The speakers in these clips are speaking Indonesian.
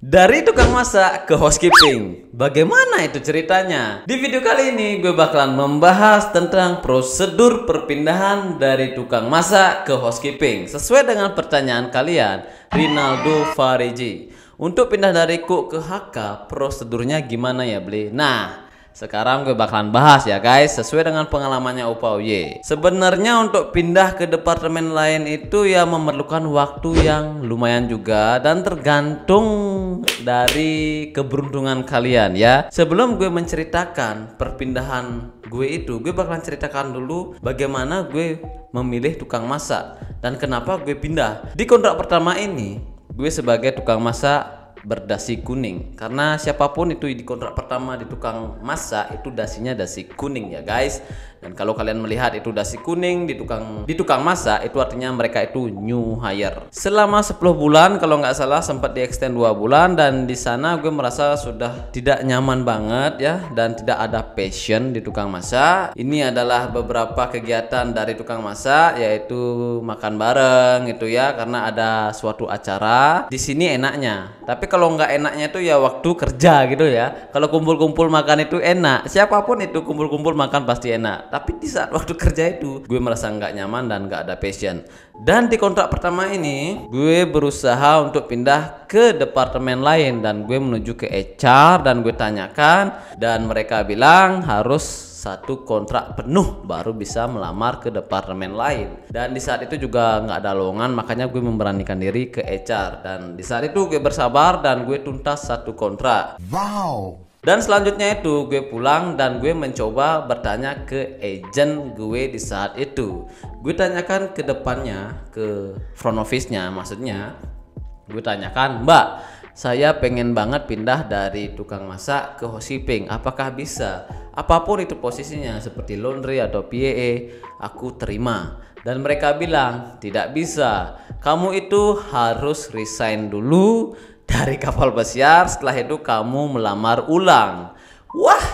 Dari tukang masak ke housekeeping, bagaimana itu ceritanya? Di video kali ini gue bakalan membahas tentang prosedur perpindahan dari tukang masak ke housekeeping sesuai dengan pertanyaan kalian, Rinaldo Fariji. Untuk pindah dari cook ke HK, prosedurnya gimana ya, Bli? Nah, sekarang gue bakalan bahas ya guys, sesuai dengan pengalamannya Opa Uye. Sebenarnya untuk pindah ke departemen lain itu ya memerlukan waktu yang lumayan juga, dan tergantung dari keberuntungan kalian ya. Sebelum gue menceritakan perpindahan gue bakalan ceritakan dulu bagaimana gue memilih tukang masak dan kenapa gue pindah. Di kontrak pertama ini, gue sebagai tukang masak berdasi kuning, karena siapapun itu di kontrak pertama di tukang masak itu dasinya dasi kuning ya guys. Dan kalau kalian melihat itu dasi kuning di tukang masak, itu artinya mereka itu new hire. Selama 10 bulan kalau nggak salah, sempat di extend 2 bulan, dan di sana gue merasa sudah tidak nyaman banget ya, dan tidak ada passion di tukang masak. Ini adalah beberapa kegiatan dari tukang masak, yaitu makan bareng itu ya, karena ada suatu acara di sini enaknya. Tapi kalau nggak enaknya itu ya waktu kerja gitu ya. Kalau kumpul-kumpul makan itu enak, siapapun itu kumpul-kumpul makan pasti enak. Tapi di saat waktu kerja itu gue merasa nggak nyaman dan nggak ada passion. Dan di kontrak pertama ini gue berusaha untuk pindah ke departemen lain, dan gue menuju ke HR dan gue tanyakan, dan mereka bilang harus 1 kontrak penuh baru bisa melamar ke departemen lain. Dan di saat itu juga nggak ada lowongan, makanya gue memberanikan diri ke HR. Dan di saat itu gue bersabar dan gue tuntas 1 kontrak. Wow. Dan selanjutnya itu gue pulang dan gue mencoba bertanya ke agent gue di saat itu. Gue tanyakan ke depannya, ke front office-nya maksudnya. Gue tanyakan, "Mbak, saya pengen banget pindah dari tukang masak ke housekeeping, apakah bisa? Apapun itu posisinya, seperti laundry atau PA, aku terima." Dan mereka bilang, "Tidak bisa, kamu itu harus resign dulu dari kapal pesiar, setelah itu kamu melamar ulang." Wah,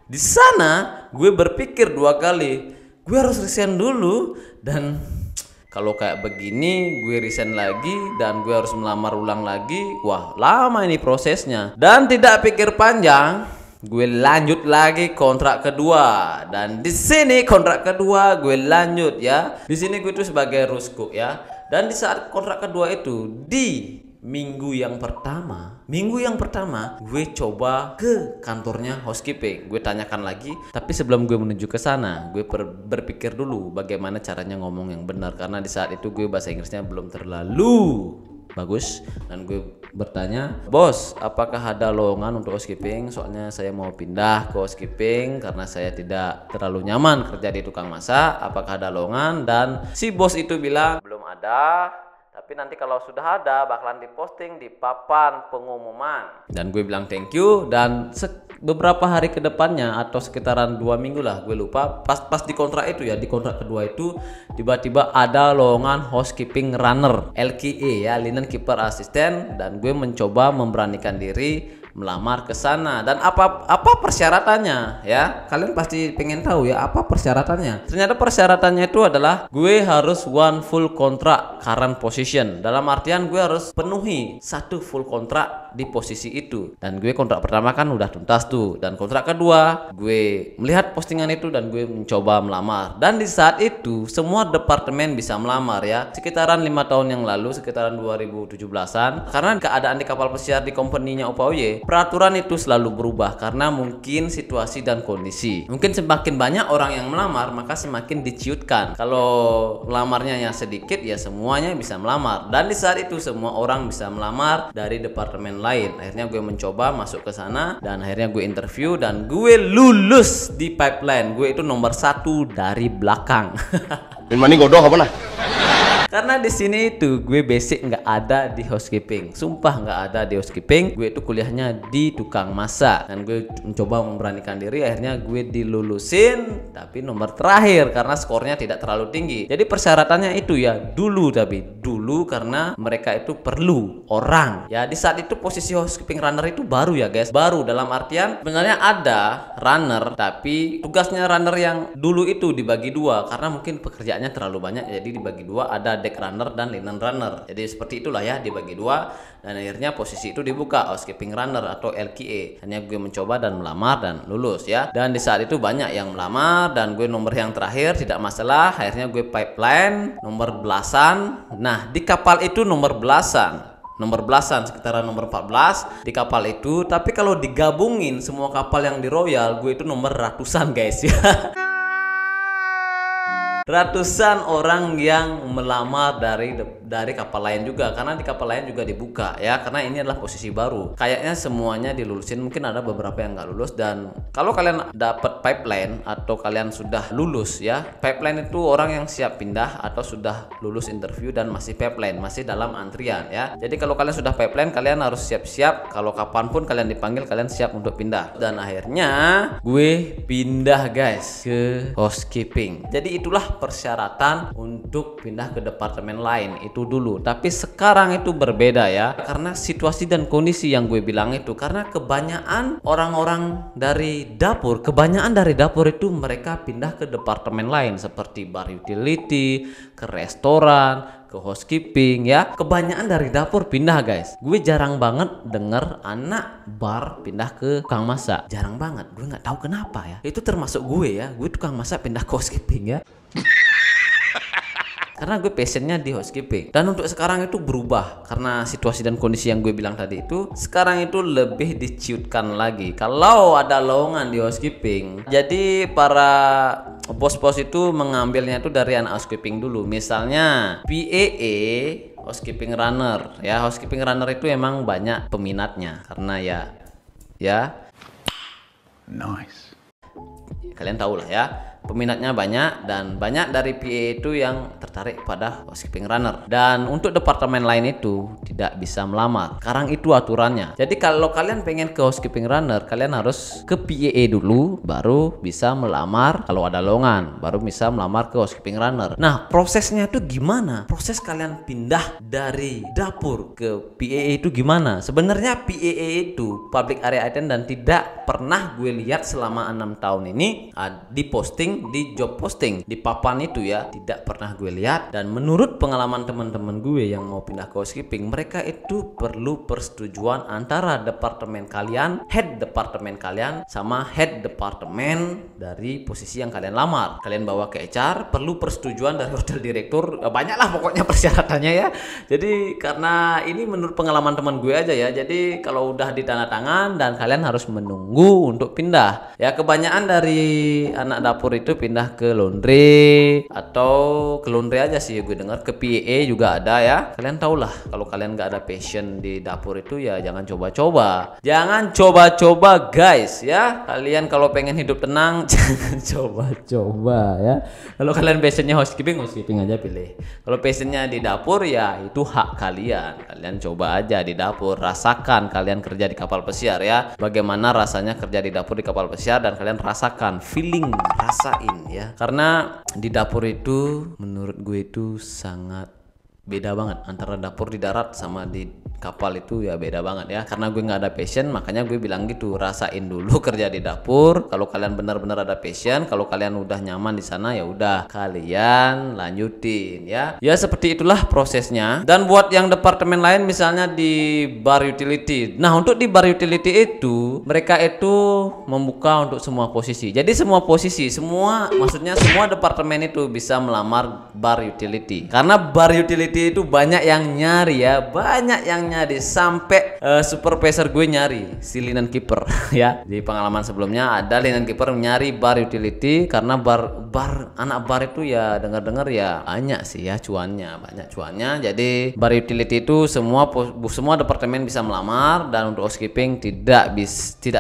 di sana gue berpikir 2 kali, gue harus resign dulu, dan kalau kayak begini gue resign lagi dan gue harus melamar ulang lagi, wah lama ini prosesnya. Dan tidak pikir panjang, gue lanjut lagi kontrak kedua. Dan di sini kontrak kedua gue lanjut ya. Di sini gue itu sebagai ruscook ya. Dan di saat kontrak kedua itu, di minggu yang pertama gue coba ke kantornya housekeeping. Gue tanyakan lagi, tapi sebelum gue menuju ke sana, gue berpikir dulu bagaimana caranya ngomong yang benar, karena di saat itu gue bahasa Inggrisnya belum terlalu bagus. Dan gue bertanya, "Bos, apakah ada lowongan untuk housekeeping? Soalnya saya mau pindah ke housekeeping karena saya tidak terlalu nyaman kerja di tukang masak. Apakah ada lowongan?" Dan si bos itu bilang, "Belum ada, tapi nanti kalau sudah ada bakalan diposting di papan pengumuman." Dan gue bilang thank you. Dan beberapa hari ke depannya atau sekitaran 2 minggu lah, gue lupa, pas di kontrak itu ya, di kontrak kedua itu tiba-tiba ada lowongan housekeeping runner, LKA ya, linen keeper assistant. Dan gue mencoba memberanikan diri melamar ke sana. Dan apa persyaratannya ya? Kalian pasti pengen tahu ya, apa persyaratannya. Ternyata persyaratannya itu adalah gue harus 1 full kontrak current position. Dalam artian gue harus penuhi 1 full kontrak di posisi itu. Dan gue kontrak pertama kan udah tuntas tuh. Dan kontrak kedua gue melihat postingan itu dan gue mencoba melamar. Dan di saat itu semua departemen bisa melamar ya. Sekitaran 5 tahun yang lalu, sekitaran 2017-an. Karena keadaan di kapal pesiar di company-nya Opa Uye, peraturan itu selalu berubah karena mungkin situasi dan kondisi. Mungkin semakin banyak orang yang melamar, maka semakin diciutkan. Kalau lamarnya yang sedikit ya semuanya bisa melamar. Dan di saat itu semua orang bisa melamar dari departemen lain. Akhirnya gue mencoba masuk ke sana, dan akhirnya gue interview dan gue lulus di pipeline. Gue itu nomor 1 dari belakang. Ini godoh apa nah? Karena di sini itu gue basic nggak ada di housekeeping, sumpah nggak ada di housekeeping. Gue itu kuliahnya di tukang masak, dan gue mencoba memberanikan diri. Akhirnya gue dilulusin, tapi nomor terakhir karena skornya tidak terlalu tinggi. Jadi persyaratannya itu ya dulu karena mereka itu perlu orang. Ya di saat itu posisi housekeeping runner itu baru ya guys, baru dalam artian sebenarnya ada runner, tapi tugasnya runner yang dulu itu dibagi 2 karena mungkin pekerjaannya terlalu banyak, jadi dibagi 2. Ada ada deck runner dan linen runner. Jadi seperti itulah ya, dibagi dua, dan akhirnya posisi itu dibuka housekeeping runner atau LKA. Hanya gue mencoba dan melamar dan lulus ya. Dan di saat itu banyak yang melamar dan gue nomor yang terakhir, tidak masalah. Akhirnya gue pipeline nomor belasan. Nah, di kapal itu nomor belasan sekitaran nomor 14 di kapal itu. Tapi kalau digabungin semua kapal yang di Royal, gue itu nomor ratusan guys ya. Ratusan orang yang melamar dari kapal lain juga, karena di kapal lain juga dibuka ya, karena ini adalah posisi baru. Kayaknya semuanya dilulusin, mungkin ada beberapa yang nggak lulus. Dan kalau kalian dapat pipeline atau kalian sudah lulus ya, pipeline itu orang yang siap pindah atau sudah lulus interview dan masih pipeline, masih dalam antrian ya. Jadi kalau kalian sudah pipeline, kalian harus siap-siap, kalau kapanpun kalian dipanggil, kalian siap untuk pindah. Dan akhirnya gue pindah guys ke housekeeping. Jadi itulah persyaratan untuk pindah ke departemen lain itu dulu. Tapi sekarang itu berbeda ya, karena situasi dan kondisi yang gue bilang itu, karena kebanyakan orang-orang dari dapur itu mereka pindah ke departemen lain seperti bar utility, ke restoran, ke housekeeping ya. Kebanyakan dari dapur pindah guys. Gue jarang banget denger anak bar pindah ke tukang masak, jarang banget. Gue nggak tahu kenapa ya. Itu termasuk gue ya, gue tukang masak pindah ke housekeeping ya. Karena gue passionnya di housekeeping. Dan untuk sekarang itu berubah, karena situasi dan kondisi yang gue bilang tadi itu, sekarang itu lebih diciutkan lagi kalau ada lowongan di housekeeping. Jadi para bos-bos itu mengambilnya itu dari anak housekeeping dulu. Misalnya PAA, housekeeping runner ya. Housekeeping runner itu emang banyak peminatnya, karena ya nice, kalian tahu lah ya, peminatnya banyak, dan banyak dari PA itu yang tertarik pada housekeeping runner. Dan untuk departemen lain itu tidak bisa melamar. Sekarang itu aturannya. Jadi kalau kalian pengen ke housekeeping runner, kalian harus ke PA dulu, baru bisa melamar. Kalau ada lowongan, baru bisa melamar ke housekeeping runner. Nah, prosesnya itu gimana? Proses kalian pindah dari dapur ke PA itu gimana? Sebenarnya PA itu public area attendant tidak pernah gue lihat selama 6 tahun ini di posting, di job posting di papan itu ya, tidak pernah gue lihat. Dan menurut pengalaman teman-teman gue yang mau pindah ke housekeeping, mereka itu perlu persetujuan antara departemen kalian, head departemen kalian, sama head departemen dari posisi yang kalian lamar. Kalian bawa ke HR, perlu persetujuan dari hotel direktur, banyaklah pokoknya persyaratannya ya. Jadi karena ini menurut pengalaman teman gue aja ya, jadi kalau udah ditandatangan dan kalian harus menunggu untuk pindah ya. Kebanyakan dari anak dapur itu pindah ke laundry, atau ke laundry aja sih gue dengar, ke PA juga ada ya. Kalian tau lah, kalau kalian nggak ada passion di dapur itu ya jangan coba-coba guys ya. Kalian kalau pengen hidup tenang jangan coba-coba ya. Kalau kalian passionnya housekeeping aja pilih. Kalau passionnya di dapur ya itu hak kalian. Kalian coba aja di dapur, rasakan kalian kerja di kapal pesiar ya, bagaimana rasanya kerja di dapur di kapal pesiar, dan kalian rasakan feeling, rasain ya. Karena di dapur itu menurut gue itu sangat beda banget antara dapur di darat sama di kapal itu ya, beda banget ya. Karena gue nggak ada passion, makanya gue bilang gitu, rasain dulu kerja di dapur. Kalau kalian benar-benar ada passion, kalau kalian udah nyaman di sana, ya udah kalian lanjutin ya. Ya seperti itulah prosesnya. Dan buat yang departemen lain, misalnya di bar utility. Nah, untuk di bar utility itu mereka itu membuka untuk semua posisi. Jadi semua posisi, maksudnya semua departemen itu bisa melamar bar utility. Karena bar utility itu banyak yang nyari ya, sampai supervisor gue nyari si linen keeper ya. Di pengalaman sebelumnya ada linen keeper nyari bar utility, karena anak bar itu ya dengar-dengar ya banyak sih ya banyak cuannya. Jadi bar utility itu semua departemen bisa melamar, dan untuk housekeeping tidak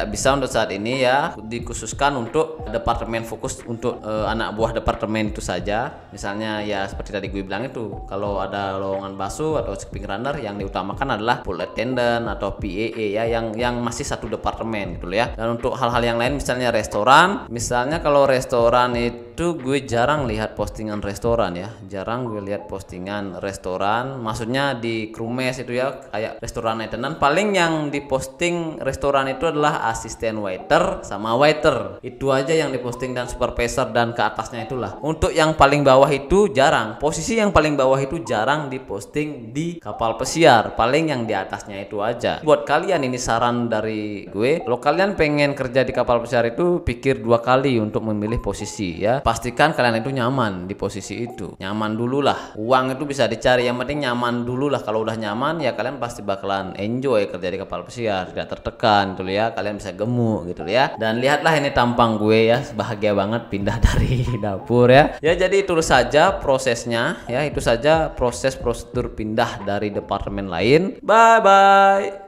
bisa untuk saat ini ya, dikhususkan untuk departemen fokus untuk anak buah departemen itu saja. Misalnya ya seperti tadi gue bilang itu, kalau ada lowongan basuh atau housekeeping runner, yang diutamakan adalah pool attendant atau PAA ya, yang masih satu departemen gitu ya. Dan untuk hal-hal yang lain misalnya restoran, misalnya kalau restoran itu gue jarang lihat postingan restoran ya, jarang gue lihat postingan restoran, maksudnya di Krumes itu ya, kayak restoran attendant. Paling yang diposting restoran itu adalah asisten waiter sama waiter, itu aja yang diposting, dan supervisor dan ke atasnya itulah. Untuk yang paling bawah itu jarang, posisi yang paling bawah itu jarang diposting di kapal pesiar, paling yang di atasnya itu aja. Buat kalian ini saran dari gue, kalau kalian pengen kerja di kapal pesiar itu pikir 2 kali untuk memilih posisi ya. Pastikan kalian itu nyaman di posisi itu, nyaman dulu lah. Uang itu bisa dicari, yang penting nyaman dulu lah. Kalau udah nyaman ya kalian pasti bakalan enjoy kerja di kapal pesiar, tidak tertekan gitu ya, kalian bisa gemuk gitu ya. Dan lihatlah ini tampang gue ya, bahagia banget pindah dari dapur ya. Ya jadi itu saja prosesnya ya, itu saja proses prosedur pindah dari departemen lain. Bye bye.